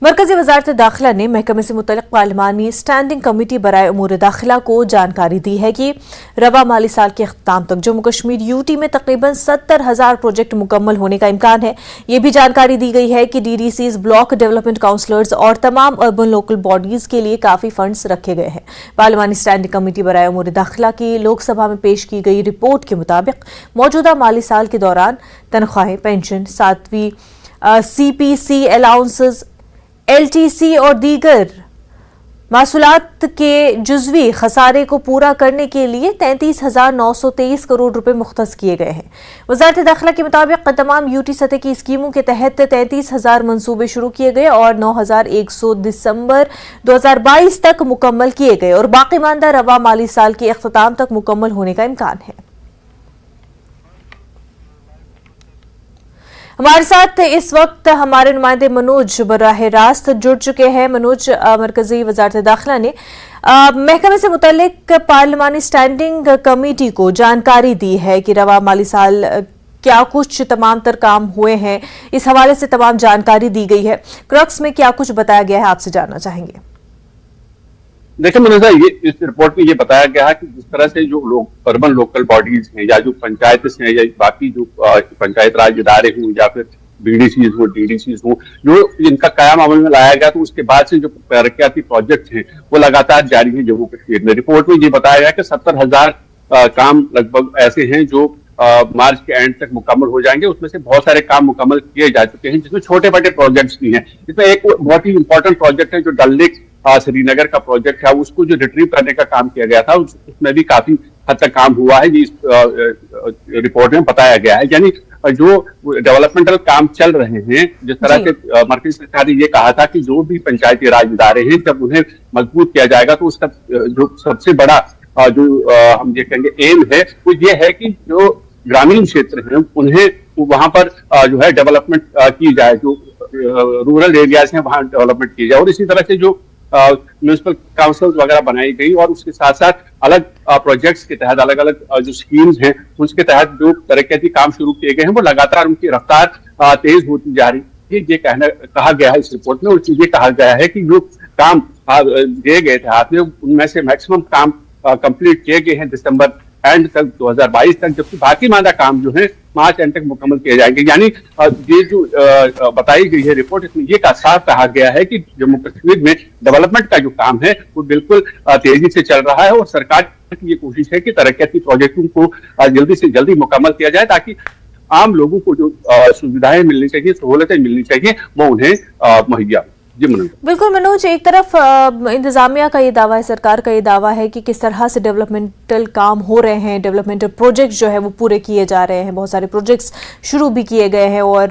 मरकजी वजारत दाखिला ने महकमे से मुतल्लिक़ पार्लिमानी स्टैंडिंग कमेटी बराए उमूर दाखिला को जानकारी दी है कि रवा माली साल के अख्ताम तक जम्मू कश्मीर यूटी में तकरीबन 70,000 प्रोजेक्ट मुकम्मल होने का इम्कान है। ये भी जानकारी दी गई है कि DDCs, ब्लॉक डेवलपमेंट काउंसलर्स और तमाम अर्बन लोकल बॉडीज के लिए काफी फंड्स रखे गए हैं। पार्लिमानी स्टैंडिंग कमेटी बराए उमूर दाखिला की लोकसभा में पेश की गई रिपोर्ट के मुताबिक मौजूदा माली साल के दौरान तनख्वाहें, पेंशन, 7वीं CPC अलाउंसेस, LTC और दीगर मासूलात के जुज़वी खसारे को पूरा करने के लिए 33,923 करोड़ रुपए मुख्तस किए गए हैं। वजारत दाखिला के मुताबिक तमाम यूटी सतह की स्कीमों के तहत 33,000 मंसूबे शुरू किए गए और 9,100 दिसंबर 2022 तक मुकम्मल किए गए और बाकी मानदा रवा माली साल के अख्ताम तक मुकम्मल होने का इम्कान है। हमारे साथ इस वक्त हमारे नुमाइंदे मनोज बराह रास्त जुड़ चुके हैं। मनोज, मरकजी वजारत दाखिला ने महकमे से मुतल्लिक पार्लिमानी स्टैंडिंग कमेटी को जानकारी दी है कि रवा माली साल क्या कुछ तमाम तर काम हुए हैं, इस हवाले से तमाम जानकारी दी गई है। क्रक्स में क्या कुछ बताया गया है, आपसे जानना चाहेंगे। देखिए मनोजा, ये इस रिपोर्ट में ये बताया गया है कि जिस तरह से जो लोग अर्बन लोकल बॉडीज हैं या जो पंचायत हैं या बाकी जो पंचायत राज इदारे हों या फिर BDCs हो, DDCs हो, जो इनका कयाम अमल में लाया गया, तो उसके बाद से जो तरक्याती प्रोजेक्ट हैं वो लगातार जारी है जम्मू कश्मीर में। रिपोर्ट में ये बताया गया कि 70,000 काम लगभग ऐसे हैं जो मार्च के एंड तक मुकम्मल हो जाएंगे। उसमें से बहुत सारे काम मुकम्मल किए जा चुके हैं, जिसमें छोटे बड़े प्रोजेक्ट्स भी हैं। इसमें एक बहुत ही इंपॉर्टेंट प्रोजेक्ट है जो डल लेक श्रीनगर का प्रोजेक्ट है, उसको जो रिट्रीव करने का काम किया गया था उसमें भी काफी हद तक काम हुआ है, ये इस रिपोर्ट में बताया गया है। यानी जो डेवलपमेंटल काम चल रहे हैं, जिस तरह से मरकजी सरकार ने ये कहा था कि जो भी पंचायती राज इदारे हैं जब उन्हें मजबूत किया जाएगा तो उसका जो सबसे बड़ा जो हम ये कहेंगे एम है वो ये है कि जो ग्रामीण क्षेत्र हैं उन्हें वहां पर जो है डेवलपमेंट की जाए, जो रूरल एरियाज हैं वहां डेवलपमेंट की जाए। और इसी तरह से जो म्यूनिसिपल काउंसिल्स वगैरह बनाई गई और उसके साथ साथ अलग प्रोजेक्ट्स के तहत अलग अलग जो स्कीम्स हैं उसके तहत जो तरक्याती काम शुरू किए गए हैं वो लगातार उनकी रफ्तार तेज होती जा रही है। ये कहा गया है इस रिपोर्ट में। और ये कहा गया है कि जो काम दिए गए थे हाथ में उनमें से मैक्सिमम काम कंप्लीट किए गए हैं दिसंबर एंड तक 2022 तक, जबकि बाकी मादा काम जो है मार्च एंड तक मुकम्मल किए जाएंगे। यानी ये जो बताई गई है रिपोर्ट, इसमें ये साफ कहा गया है कि जम्मू कश्मीर में डेवलपमेंट का जो काम है वो बिल्कुल तेजी से चल रहा है और सरकार की ये कोशिश है कि तरक्याती प्रोजेक्टों को जल्दी से जल्दी मुकम्मल किया जाए ताकि आम लोगों को जो सुविधाएं मिलनी चाहिए, सहूलतें मिलनी चाहिए, वो उन्हें मुहैया। बिल्कुल मनोज, एक तरफ इंतजामिया का ये दावा है, सरकार का ये दावा है कि किस तरह से डेवलपमेंटल काम हो रहे हैं, डेवलपमेंटल प्रोजेक्ट्स जो है वो पूरे किए जा रहे हैं, बहुत सारे प्रोजेक्ट्स शुरू भी किए गए हैं और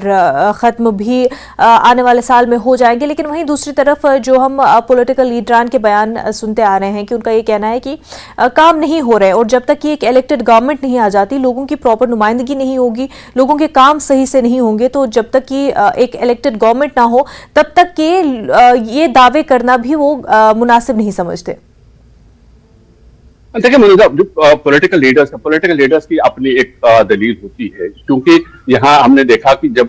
ख़त्म भी आने वाले साल में हो जाएंगे। लेकिन वहीं दूसरी तरफ जो हम पॉलिटिकल लीडरान के बयान सुनते आ रहे हैं कि उनका ये कहना है कि काम नहीं हो रहे और जब तक कि एक इलेक्टेड गवर्नमेंट नहीं आ जाती, लोगों की प्रॉपर नुमाइंदगी नहीं होगी, लोगों के काम सही से नहीं होंगे, तो जब तक कि एक इलेक्टेड गवर्नमेंट ना हो तब तक कि ये दावे करना भी वो मुनासिब नहीं समझते। देखिए मनोजा, जो पॉलिटिकल लीडर्स की अपनी एक दलील होती है, क्योंकि यहाँ हमने देखा कि जब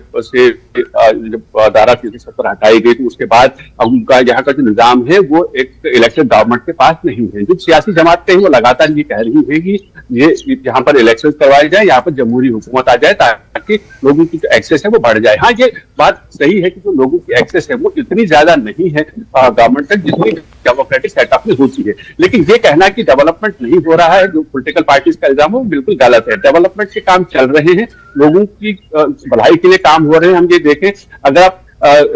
धारा 370 हटाई गई तो उसके बाद उनका यहाँ का जो निजाम है वो एक इलेक्शन गवर्नमेंट के पास नहीं है। जो सियासी जमातें हैं वो लगातार ये कह रही है कि ये यहाँ पर इलेक्शन करवाए जाए, यहाँ पर जमहूरी हुकूमत आ जाए ताकि लोगों की जो एक्सेस है वो बढ़ जाए। हाँ, ये बात सही है कि जो लोगों की एक्सेस है वो इतनी ज्यादा नहीं है गवर्नमेंट तक जितनी डेमोक्रेटिक सेटअप में होती है। लेकिन ये कहना कि डेवलपमेंट नहीं हो रहा है, जो पॉलिटिकल पार्टीज का इल्जाम है वो बिल्कुल गलत है। डेवलपमेंट के काम चल रहे हैं, लोगों की भलाई के लिए काम हो रहे हैं। हम ये देखें, अगर आप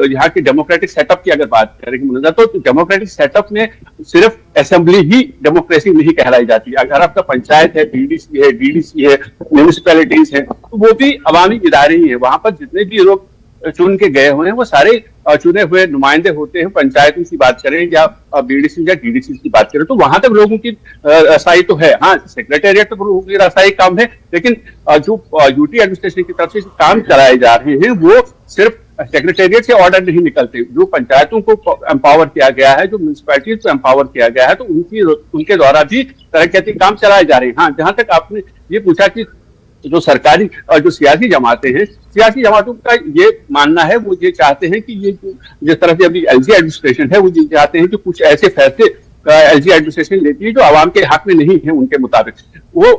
यहाँ के डेमोक्रेटिक सेटअप की अगर बात करेंगे मनोजा, तो डेमोक्रेटिक सेटअप में सिर्फ असेंबली ही डेमोक्रेसी नहीं कहलाई जाती। अगर आपका पंचायत है, BDC है, DDC है, म्यूनिसिपैलिटीज है, तो वो भी अवामी इदारे ही है। वहां पर जितने भी लोग चुन के गए हुए हैं वो सारे चुने हुए नुमाइंदे होते हैं। पंचायतों की बात करें या BDC या DDC की बात करें तो वहां तक लोगों की रसाई तो है। हाँ, सेक्रेटेरिएट तक लोगों की रसाई कम है, लेकिन जो यूटी एडमिनिस्ट्रेशन की तरफ से काम चलाए जा रहे हैं वो सिर्फ सेक्रेटेरिएट से ऑर्डर नहीं निकलते। जो पंचायतों को एम्पावर किया गया है, जो म्यूनिसिपैलिटीज को एम्पावर किया गया है, तो उनके द्वारा भी तरक्याती काम चलाए जा रहे हैं। हाँ, जहां तक आपने ये पूछा कि जो सरकारी और जो सियासी जमातें हैं, सियासी जमातों का ये मानना है, वो ये चाहते हैं कि ये जिस तरह से अभी एलजी एडमिनिस्ट्रेशन है, वो ये चाहते हैं कि कुछ ऐसे फैसले एलजी एडमिनिस्ट्रेशन लेती है जो आवाम के हक में नहीं है उनके मुताबिक। वो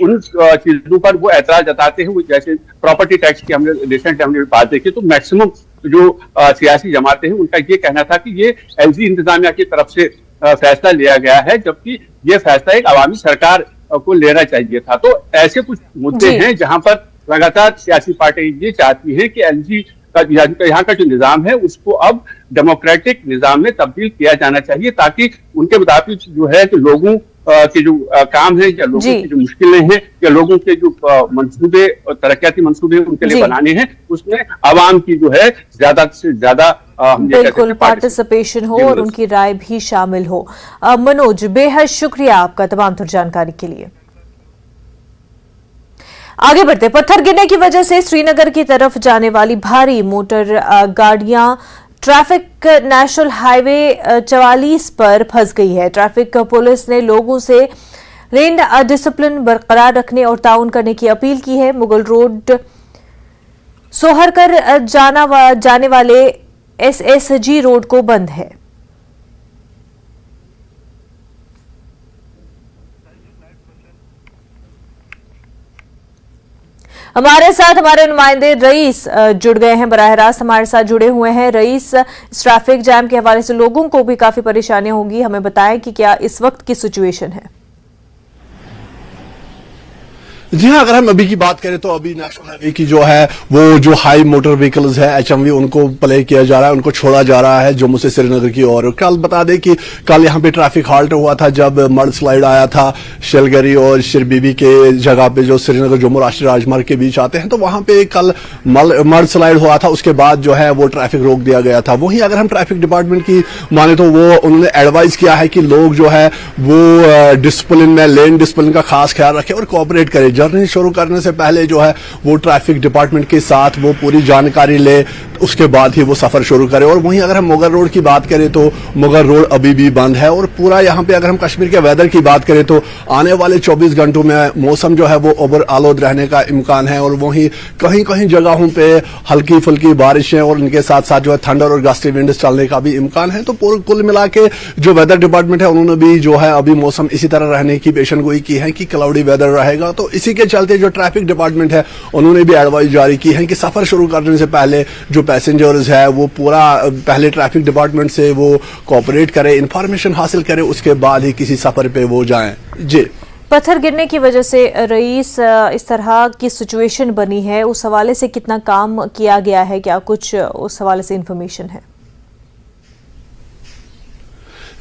उन चीजों पर वो एतराज जताते हैं। वो जैसे प्रॉपर्टी टैक्स की हमने बात देखी, तो मैक्सिमम जो सियासी जमातें हैं उनका ये कहना था कि ये एलजी इंतजामिया की तरफ से फैसला लिया गया है, जबकि ये फैसला एक अवामी सरकार को लेना चाहिए था। तो ऐसे कुछ मुद्दे हैं जहां पर लगातार सियासी पार्टी ये चाहती है कि एलजी का यहाँ का जो निजाम है उसको अब डेमोक्रेटिक निजाम में तब्दील किया जाना चाहिए, ताकि उनके मुताबिक जो है कि लोगों के जो काम है या लोगों की जो मुश्किलें हैं या लोगों के जो मंसूबे और तरक्याती मंसूबे उनके लिए बनाने हैं, उसमें आवाम की जो है ज्यादा से ज्यादा बिल्कुल पार्टिसिपेशन हो और उनकी राय भी शामिल हो। मनोज, बेहद शुक्रिया आपका तमाम तर जानकारी के लिए। आगे बढ़ते, पत्थर गिरने की वजह से श्रीनगर की तरफ जाने वाली भारी मोटर गाड़ियां ट्रैफिक नेशनल हाईवे 44 पर फंस गई है। ट्रैफिक पुलिस ने लोगों से लेन डिसिप्लिन बरकरार रखने और ताउन करने की अपील की है। मुगल रोड सोहरकर जाने वाले एसएसजी रोड को बंद है। हमारे साथ हमारे नुमाइंदे रईस जुड़ गए हैं, बराह रास्त हमारे साथ जुड़े हुए हैं। रईस, इस ट्रैफिक जैम के हवाले से लोगों को भी काफी परेशानियां होंगी, हमें बताएं कि क्या इस वक्त की सिचुएशन है। जी हाँ, अगर हम अभी की बात करें तो अभी नेशनल हाईवे की जो है वो जो हाई मोटर व्हीकल्स है एचएमवी, उनको प्ले किया जा रहा है, उनको छोड़ा जा रहा है जम्मू से श्रीनगर की ओर। कल बता दें कि कल यहाँ पे ट्रैफिक हाल्ट हुआ था जब मड स्लाइड आया था शेलगरी और शिरबीबी के जगह पे जो श्रीनगर जम्मू राष्ट्रीय राजमार्ग के बीच आते हैं, तो वहां पे कल मड स्लाइड हुआ था। उसके बाद जो है वो ट्रैफिक रोक दिया गया था। वहीं अगर हम ट्रैफिक डिपार्टमेंट की माने तो वो उन्होंने एडवाइज किया है कि लोग जो है वो डिसिप्लिन में लेन डिसिप्लिन का खास ख्याल रखें और कोऑपरेट करें। जर्नी शुरू करने से पहले जो है वो ट्रैफिक डिपार्टमेंट के साथ वो पूरी जानकारी ले, उसके बाद ही वो सफर शुरू करे। और वहीं अगर हम मुगल रोड की बात करें तो मुगल रोड अभी भी बंद है। और पूरा यहाँ पे अगर हम कश्मीर के वेदर की बात करें तो आने वाले 24 घंटों में मौसम जो है वो ओवर आलूद रहने का इम्कान है। और वहीं कहीं कहीं जगहों पे हल्की फुल्की बारिशें और इनके साथ साथ जो है थंडर और गस्टी विंड्स चलने का भी इम्कान है। तो कुल मिला के जो वेदर डिपार्टमेंट है उन्होंने भी जो है अभी मौसम इसी तरह रहने की पेशनगोई की है कि क्लाउडी वेदर रहेगा। तो इसी के चलते जो ट्रैफिक डिपार्टमेंट है उन्होंने भी एडवाइस जारी की है कि सफर शुरू करने से पहले जो पैसेंजर्स है वो पूरा पहले ट्रैफिक डिपार्टमेंट से वो कोऑपरेट करे, इंफॉर्मेशन हासिल करे, उसके बाद ही किसी सफर पे वो जाएं। जी, पत्थर गिरने की वजह से रईस इस तरह की सिचुएशन बनी है, उस हवाले से कितना काम किया गया है, क्या कुछ उस हवाले से इंफॉर्मेशन है?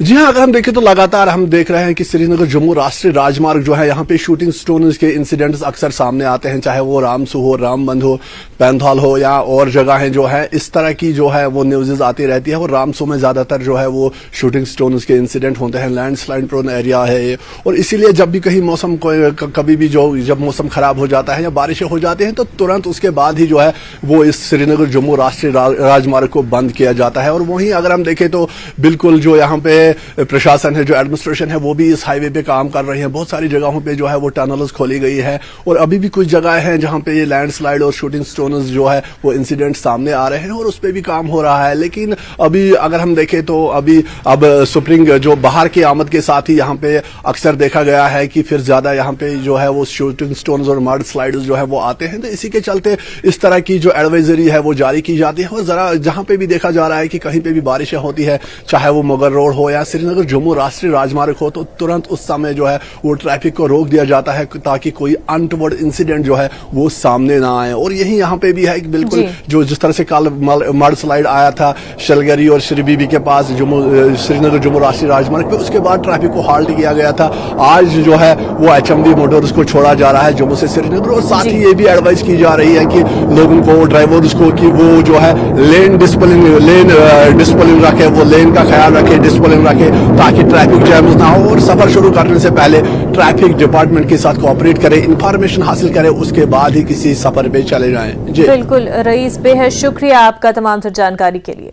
जी हाँ, अगर हम देखें तो लगातार हम देख रहे हैं कि श्रीनगर जम्मू राष्ट्रीय राजमार्ग जो है यहाँ पे शूटिंग स्टोन्स के इंसिडेंट्स अक्सर सामने आते हैं, चाहे वो रामसू हो, रामबंद हो, पैंथाल हो या और जगहें जो है इस तरह की जो है वो न्यूज़ आती रहती है। और रामसू में ज्यादातर जो है वो शूटिंग स्टोन्स के इंसिडेंट होते हैं, लैंडस्लाइड प्रोन एरिया है ये। और इसीलिए जब भी कहीं मौसम कभी भी जब मौसम खराब हो जाता है या बारिशें हो जाती हैं तो तुरंत उसके बाद ही जो है वो इस श्रीनगर जम्मू राष्ट्रीय राजमार्ग को बंद किया जाता है। और वहीं अगर हम देखें तो बिल्कुल जो यहाँ पे प्रशासन है, जो एडमिनिस्ट्रेशन है, वो भी इस हाईवे पे काम कर रही है। बहुत सारी जगहों पे जो है वो टनल्स खोली गई है और अभी भी कुछ जगह हैं जहां पे ये लैंडस्लाइड और शूटिंग स्टोन्स जो है वो इंसिडेंट सामने आ रहे हैं और उस पर भी काम हो रहा है। लेकिन अभी अगर हम देखें तो अब स्प्रिंग जो बाहर की आमद के साथ ही यहाँ पे अक्सर देखा गया है कि फिर ज्यादा यहाँ पे जो है वो शूटिंग स्टोन्स और मड स्लाइड जो है वो आते हैं। तो इसी के चलते इस तरह की जो एडवाइजरी है वो जारी की जाती है। और जरा जहां पे भी देखा जा रहा है कि कहीं पे भी बारिशें होती है, चाहे वो मुगल रोड हो या श्रीनगर जम्मू राष्ट्रीय राजमार्ग हो, तो तुरंत उस समय जो है वो ट्रैफिक को रोक दिया जाता है ताकि कोई अनटवर्ड इंसिडेंट जो है वो सामने ना आए। और यही यहाँ पे भी है कि बिल्कुल जो जिस तरह से कल मड स्लाइड आया था शलगरी और श्रीबीबी के पास श्रीनगर जम्मू राष्ट्रीय राजमार्ग पे, उसके बाद ट्रैफिक को हाल्ट किया गया था। आज जो है वो एचएमवी मोटर्स को छोड़ा जा रहा है जम्मू से श्रीनगर। और साथ ही ये भी एडवाइस की जा रही है कि लोगों को, ड्राइवर्स को, कि वो जो है लेन डिसिप्लिन रखे, वो लेन का ख्याल रखे, डिसिप्लिन रखे, ताकि ट्रैफिक जैम्स ना हो। और सफर शुरू करने से पहले ट्रैफिक डिपार्टमेंट के साथ कोऑपरेट करें, इंफॉर्मेशन हासिल करें, उसके बाद ही किसी सफर पे चले जाएं। जी बिल्कुल रईस, बेहद शुक्रिया आपका तमाम जानकारी के लिए।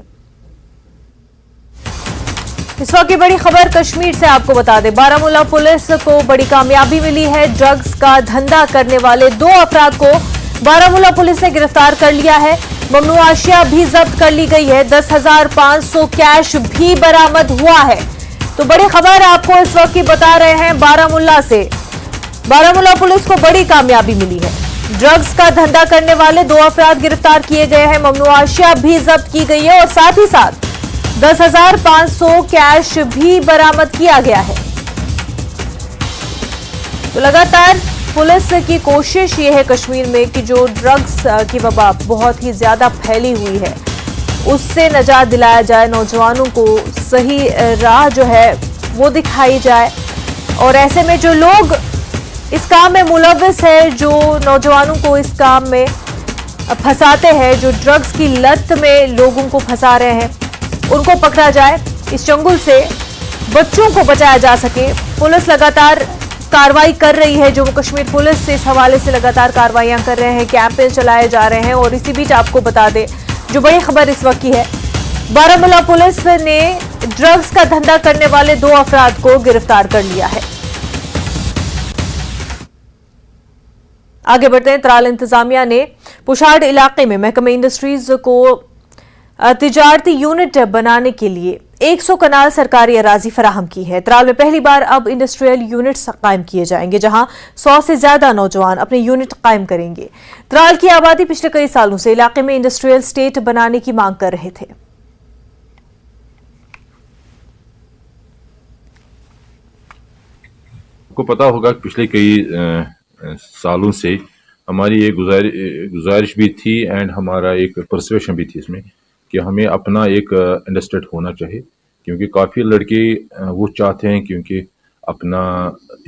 इस वक्त की बड़ी खबर कश्मीर से आपको बता दें, बारामूला पुलिस को बड़ी कामयाबी मिली है। ड्रग्स का धंधा करने वाले 2 अफराद को बारामूला पुलिस ने गिरफ्तार कर लिया है। ममनूआ अशिया भी जब्त कर ली गई है। 10,500 कैश भी बरामद हुआ है। तो बड़ी खबर आपको इस वक्त की बता रहे हैं बारामूला से। बारामूला पुलिस को बड़ी कामयाबी मिली है। ड्रग्स का धंधा करने वाले 2 अफराद गिरफ्तार किए गए हैं। ममनूआ अशिया भी जब्त की गई है और साथ ही साथ 10,500 कैश भी बरामद किया गया है। तो लगातार पुलिस की कोशिश ये है कश्मीर में कि जो ड्रग्स की वबा बहुत ही ज्यादा फैली हुई है उससे नजात दिलाया जाए, नौजवानों को सही राह जो है वो दिखाई जाए। और ऐसे में जो लोग इस काम में मुलव्विस है, जो नौजवानों को इस काम में फंसाते हैं, जो ड्रग्स की लत में लोगों को फंसा रहे हैं, उनको पकड़ा जाए, इस चंगुल से बच्चों को बचाया जा सके। पुलिस लगातार कार्रवाई कर रही है। जम्मू कश्मीर पुलिस इस हवाले से लगातार कार्रवाइयां कर रहे हैं, कैंपेन चलाए जा रहे हैं। और इसी बीच आपको बता दें, जो बड़ी खबर इस वक्त की है, बारामूला पुलिस ने ड्रग्स का धंधा करने वाले 2 अफराद को गिरफ्तार कर लिया है। आगे बढ़ते हैं। त्राल इंतजामिया ने पुशाड़ इलाके में महकमे इंडस्ट्रीज को तिजारती यूनिट बनाने के लिए 100 कनाल सरकारी अराजी फराहम की है। त्राल में पहली बार अब इंडस्ट्रियल यूनिट्स कायम किए जाएंगे, जहां 100 से ज्यादा नौजवान अपने यूनिट कायम करेंगे। त्राल की आबादी पिछले कई सालों से इलाके में इंडस्ट्रियल स्टेट बनाने की मांग कर रहे थे। आपको पता होगा कि पिछले कई सालों से हमारी एक गुजारिश भी थी एंड हमारा एक परसुएशन भी थी इसमें कि हमें अपना एक इंडस्ट्री होना चाहिए, क्योंकि काफ़ी लड़के वो चाहते हैं क्योंकि अपना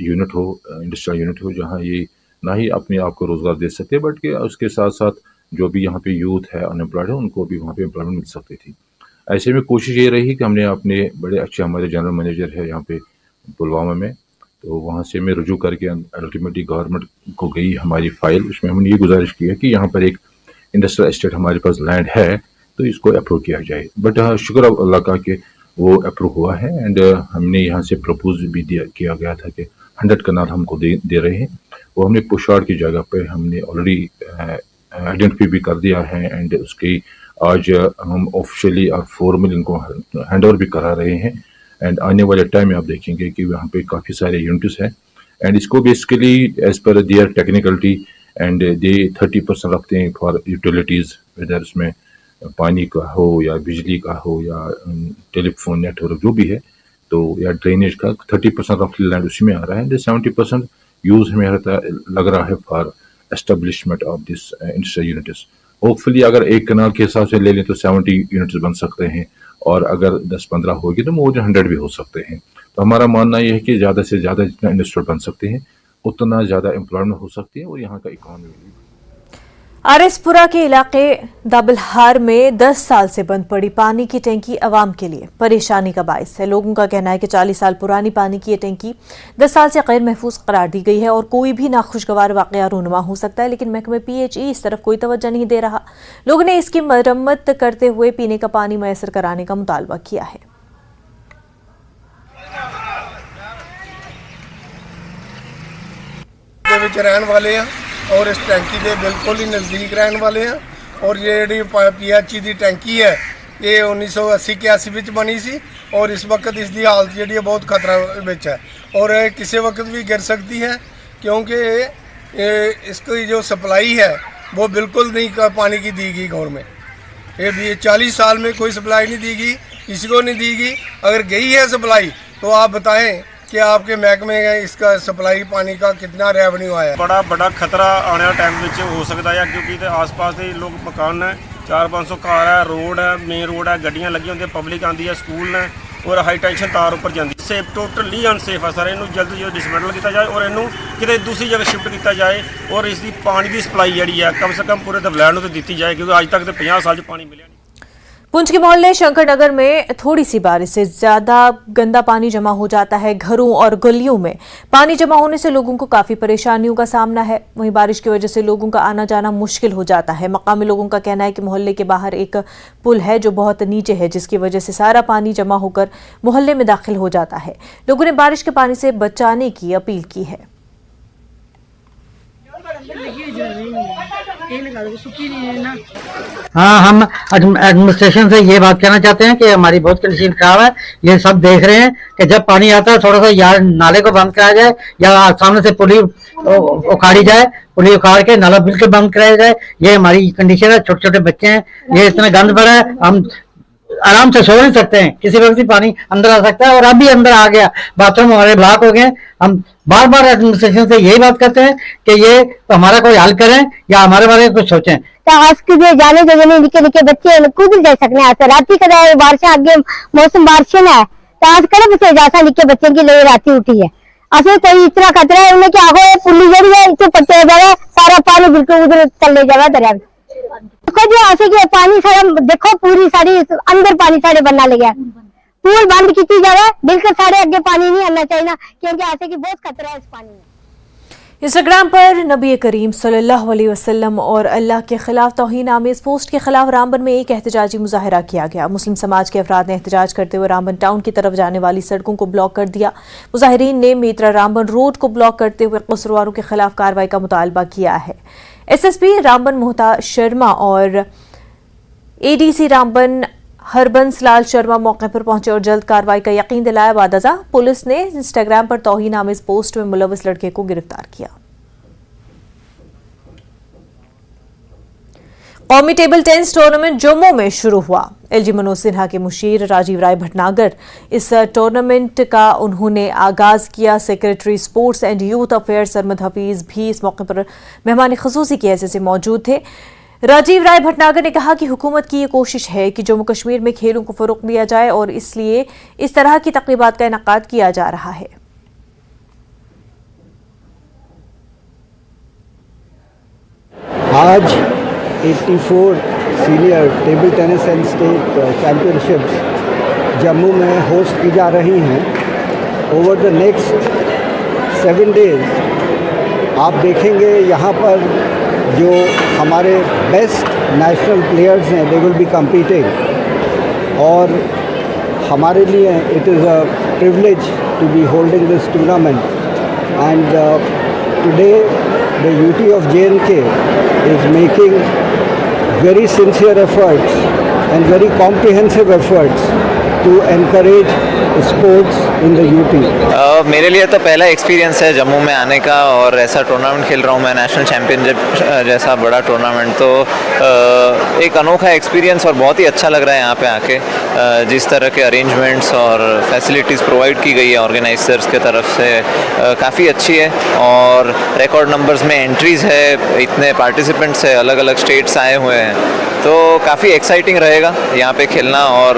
यूनिट हो, इंडस्ट्रियल यूनिट हो, जहाँ ये ना ही अपने आप को रोज़गार दे सकते बट कि उसके साथ साथ जो भी यहाँ पे यूथ है अनएम्प्लॉयड है उनको भी वहाँ पे एम्प्लॉयमेंट मिल सकती थी। ऐसे में कोशिश ये रही कि हमने अपने बड़े अच्छे हमारे जनरल मैनेजर है यहाँ पे पुलवामा में, तो वहाँ से मैं रुजू करके अल्टीमेटली गवर्नमेंट को गई हमारी फाइल। उसमें हमने ये गुजारिश की है कि यहाँ पर एक इंडस्ट्रियल एस्टेट हमारे पास लैंड है तो इसको अप्रूव किया जाए। बट शुक्र अल्लाह का कि वो अप्रूव हुआ है एंड हमने यहाँ से प्रपोज भी किया गया था कि 100 कनाल हमको दे रहे हैं। वो हमने पुशाड़ की जगह पे हमने ऑलरेडी आइडेंटिफाई भी कर दिया है एंड उसकी आज हम ऑफिशियली और फॉर्मल इनको हैंड ओवर भी करा रहे हैं। एंड आने वाले टाइम में आप देखेंगे कि वहाँ पे काफ़ी सारे यूनिट्स हैं एंड इसको basically as per their technicality and they 30% रखते हैं फॉर यूटिलिटीज़, वेदर उसमें पानी का हो या बिजली का हो या टेलीफोन नेटवर्क जो भी है, तो या ड्रेनेज का 30% रफली लैंड उसी में आ रहा है। 70% यूज़ हमें लग रहा है for establishment of this industrial units. Hopefully अगर 1 कनाल के हिसाब से ले लें तो 70 यूनिट्स बन सकते हैं और अगर 10-15 होगी तो मोर देन 100 भी हो सकते हैं। तो हमारा मानना यह है कि ज़्यादा से ज़्यादा जितना इंडस्ट्री बन सकते हैं उतना ज़्यादा एम्प्लॉयमेंट हो सकती है और यहाँ का इकॉनमी। आरएसपुरा के इलाके दाबलहार में 10 साल से बंद पड़ी पानी की टैंकी अवाम के लिए परेशानी का बायस है। लोगों का कहना है कि 40 साल पुरानी पानी की ये टैंकी 10 साल से गैर महफूज करार दी गई है और कोई भी नाखुशगवार वाकया रूनुमा हो सकता है, लेकिन महकमे PHE इस तरफ कोई तवज्जो नहीं दे रहा। लोगों ने इसकी मरम्मत करते हुए पीने का पानी मैसर कराने का मुतालबा किया है। रहने वाले हैं और इस टैंकी के बिल्कुल ही नज़दीक रहने वाले हैं और ये जी PHE की टैंकी है ये 1980-81 बनी सी और इस वक्त इसकी हालत जी बहुत खतरा विच है और किसी वक्त भी गिर सकती है, क्योंकि इसकी जो सप्लाई है वो बिल्कुल नहीं पानी की दी गई गवर्नमेंट। ये 40 साल में कोई सप्लाई नहीं दी गई, किसी को नहीं दी गई। अगर गई है सप्लाई तो आप बताएं कि आपके महकमे इसका सप्लाई पानी का कितना रेवन्यू आया। बड़ा बड़ा खतरा आने वाले टाइम में हो सकता है, क्योंकि आस पास के लोग मकान है, 400-500 कार है, रोड है, मेन रोड है, गड्डियां लगी होंगी, पब्लिक आती है, स्कूल ने और हाई टेंशन तार उपर जाती है। सेफ टोटली अनसेफ है सर। इनू जल्द जो डिसमेंटल किया जाए और इनू कितने दूसरी जगह शिफ्ट किया जाए और इसकी पानी की सप्लाई जी है कम से कम पूरे दबलैंड को दी जाए, क्योंकि अज तक तो 50 साल पानी मिले। पुंछ के मोहल्ले शंकर नगर में थोड़ी सी बारिश से ज्यादा गंदा पानी जमा हो जाता है। घरों और गलियों में पानी जमा होने से लोगों को काफी परेशानियों का सामना है। वहीं बारिश की वजह से लोगों का आना जाना मुश्किल हो जाता है। मकामी लोगों का कहना है कि मोहल्ले के बाहर एक पुल है जो बहुत नीचे है, जिसकी वजह से सारा पानी जमा होकर मोहल्ले में दाखिल हो जाता है। लोगों ने बारिश के पानी से बचाने की अपील की है। हाँ, हम एडमिनिस्ट्रेशन से ये बात कहना चाहते हैं कि हमारी बहुत कंडीशन खराब है। ये सब देख रहे हैं कि जब पानी आता है थोड़ा सा यार नाले को बंद कराया जाए या सामने से पुली उखाड़ी जाए, पुली उखाड़ के नाला बिल्कुल बंद कराया जाए। ये हमारी कंडीशन है। छोटे छोटे बच्चे हैं, ये इतना गंद भरा है, हम आराम से सो नहीं सकते हैं। किसी वक्त भी पानी अंदर आ सकता है और अब भी अंदर आ गया। बाथरूम हमारे ब्लॉक हो गए। हम बार बार एडमिनिस्ट्रेशन से यही बात करते हैं कि ये हमारा कोई हल करें या हमारे बारे में कुछ सोचें। आज के जाने जगह नहीं, निके निके बच्चे खुद जा सकने आते राती कदा बारिश आगे मौसम बारिश है तो आज करे बच्चे जैसा निके बच्चे की ले राती उठी है। असं कोई इतना खतरा है उन्हें क्या हो पुली जड़ी है इसे पट्टे जाए सारा पानी बिल्कुल उधर चले जाए दरिया देखो जो ऐसे कि पानी सारा देखो पूरी सारी अंदर पानी सारे बनना लगे पूल बंद की जाए बिल्कुल सारे अगे पानी नहीं आना चाहिए क्योंकि ऐसे की बहुत खतरा है इस पानी में। इंस्टाग्राम पर नबी करीम सल्लल्लाहु अलैहि वसल्लम और अल्लाह के खिलाफ तौहीन आमेज पोस्ट के खिलाफ रामबन में एक एहतजाजी मुजाहरा किया गया। मुस्लिम समाज के अफराद ने एहतजाज करते हुए रामबन टाउन की तरफ जाने वाली सड़कों को ब्लॉक कर दिया। मुजाहिरीन ने मेत्रा रामबन रोड को ब्लॉक करते हुए कसूरवारों के खिलाफ कार्रवाई का मुतालबा किया है। एसएसपी रामबन मोहता शर्मा और एडीसी रामबन हरबंस लाल शर्मा मौके पर पहुंचे और जल्द कार्रवाई का यकीन दिलाया। बादजा पुलिस ने इंस्टाग्राम पर तौहीन आमेज पोस्ट में मुलविस लड़के को गिरफ्तार किया। कौमी टेबल टेनिस टूर्नामेंट जम्मू में शुरू हुआ। एलजी मनोज सिन्हा के मुशीर राजीव राय भटनागर इस टूर्नामेंट का उन्होंने आगाज किया। Secretary sports and youth affairs Sarmad Hafeez भी इस मौके पर मेहमान खुसूसी की हैसियत से मौजूद थे। राजीव राय भटनागर ने कहा कि हुकूमत की ये कोशिश है कि जम्मू कश्मीर में खेलों को फरोग दिया जाए और इसलिए इस तरह की तकरीबात का इनेकाद किया जा रहा है। आज 84 senior table tennis and state championships Jammu में होस्ट की जा रही हैं। ओवर द नेक्स्ट 7 डेज आप देखेंगे यहाँ पर जो हमारे बेस्ट नेशनल प्लेयर्स हैं दे विल बी कम्पीटिंग और हमारे लिए it is a privilege to be holding this tournament and today the UT of JNK is making very sincere efforts and very comprehensive efforts to encourage sports in the UT. मेरे लिए तो पहला experience है जम्मू में आने का और ऐसा टूर्नामेंट खेल रहा हूँ मैं, नेशनल चैम्पियनशिप जैसा बड़ा टूर्नामेंट। तो एक अनोखा एक्सपीरियंस और बहुत ही अच्छा लग रहा है यहाँ पे आके। जिस तरह के अरेंजमेंट्स और फैसिलिटीज़ प्रोवाइड की गई है ऑर्गेनाइजर्स के तरफ से काफ़ी अच्छी है और रिकॉर्ड नंबर्स में एंट्रीज़ है, इतने पार्टिसिपेंट्स है, अलग अलग स्टेट्स आए हुए हैं, तो काफ़ी एक्साइटिंग रहेगा यहाँ पे खेलना और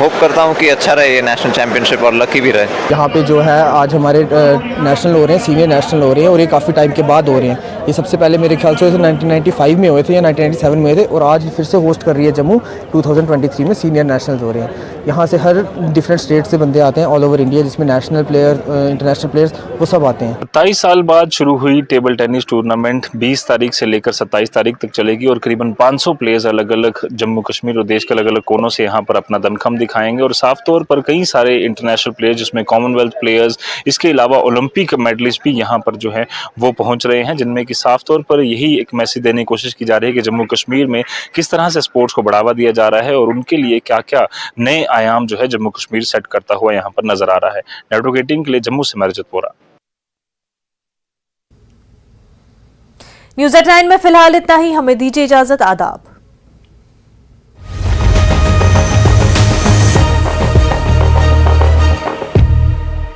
होप करता हूँ कि अच्छा रहे ये नेशनल चैम्पियनशिप और लकी भी रहे। यहाँ पे जो है आज हमारे नेशनल हो रहे हैं, सीनियर नेशनल हो रहे हैं और ये काफ़ी टाइम के बाद हो रहे हैं। ये सबसे पहले मेरे ख्याल से 1995 में हुए थे या 1997 में हुए थे और आज फिर से होस्ट कर रही है जम्मू 2023 में सीनियर नेशनल्स हो रहे हैं। यहाँ से हर डिफरेंट स्टेट से बंदे आते हैं ऑल ओवर इंडिया, जिसमें नेशनल प्लेयर, इंटरनेशनल प्लेयर्स वो सब आते हैं। 27 साल बाद शुरू हुई टेबल टेनिस टूर्नामेंट 20 तारीख से लेकर 27 तारीख तक चलेगी और करीबन 500 प्लेयर्स अलग अलग जम्मू कश्मीर और देश के अलग अलग कोनों से यहाँ पर अपना दमखम दिखाएंगे और साफ तौर पर कई सारे इंटरनेशनल प्लेयर्स जिसमें कॉमनवेल्थ प्लेयर्स, इसके अलावा ओलंपिक मेडलिस्ट भी यहाँ पर जो है वो पहुँच रहे हैं, जिनमें कि साफ तौर पर यही एक मैसेज देने की कोशिश की जा रही है कि जम्मू कश्मीर में किस तरह से स्पोर्ट्स को बढ़ावा दिया जा रहा है और उनके लिए क्या क्या नए आयाम जो है जम्मू कश्मीर सेट करता हुआ यहाँ पर नजर आ रहा है। नेटवर्क 18 के लिए जम्मू से मैं रजत वोरा। न्यूज़ एट 9 में फिलहाल इतना ही, हमें दीजिए इजाजत। आदाब।